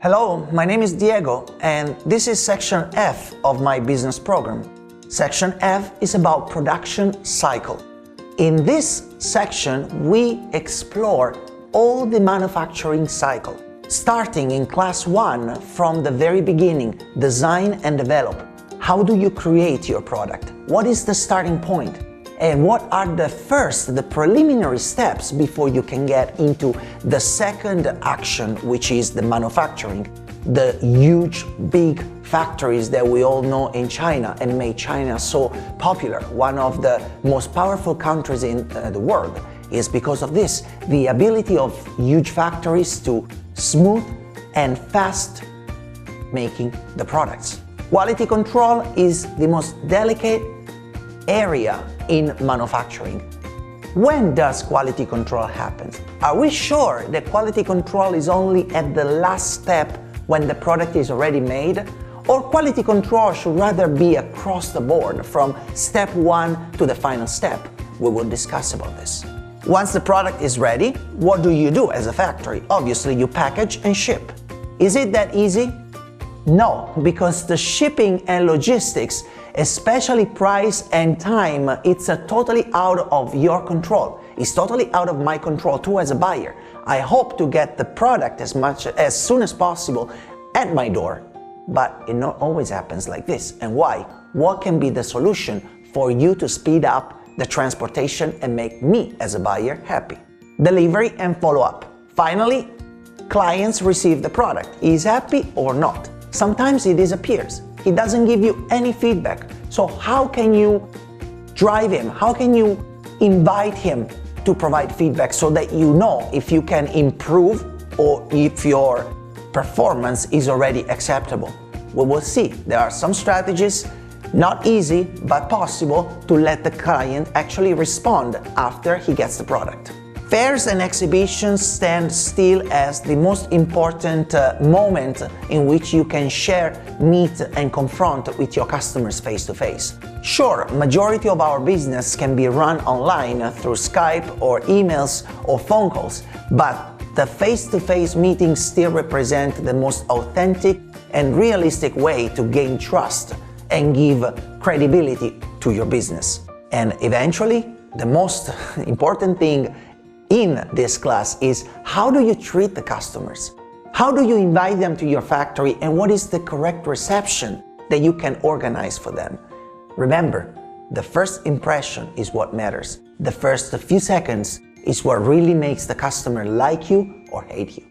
Hello, my name is Diego, and this is Section F of my business program. Section F is about production cycle. In this section, we explore all the manufacturing cycle, starting in class 1 from the very beginning, design and develop. How do you create your product? What is the starting point? And what are the preliminary steps before you can get into the second action, which is the manufacturing, the huge, big factories that we all know in China and made China so popular, one of the most powerful countries in the world, is because of this, the ability of huge factories to smooth and fast making the products. Quality control is the most delicate area in manufacturing. When does quality control happen? Are we sure that quality control is only at the last step when the product is already made? Or quality control should rather be across the board from step 1 to the final step? We will discuss about this. Once the product is ready, what do you do as a factory? Obviously, you package and ship. Is it that easy? No, because the shipping and logistics, especially price and time, it's totally out of your control. It's totally out of my control too as a buyer. I hope to get the product as soon as possible at my door, but it not always happens like this. And why? What can be the solution for you to speed up the transportation and make me as a buyer happy? Delivery and follow-up. Finally, clients receive the product. Is happy or not? Sometimes he disappears. He doesn't give you any feedback. So how can you drive him? How can you invite him to provide feedback so that you know if you can improve or if your performance is already acceptable? We will see. There are some strategies, not easy, but possible, to let the client actually respond after he gets the product. Fairs and exhibitions stand still as the most important moment in which you can share, meet and confront with your customers face to face. Sure, majority of our business can be run online through Skype or emails or phone calls, but the face-to-face meetings still represent the most authentic and realistic way to gain trust and give credibility to your business. And eventually, the most important thing in this class is how do you treat the customers? How do you invite them to your factory, and what is the correct reception that you can organize for them? Remember, the first impression is what matters. The first few seconds is what really makes the customer like you or hate you.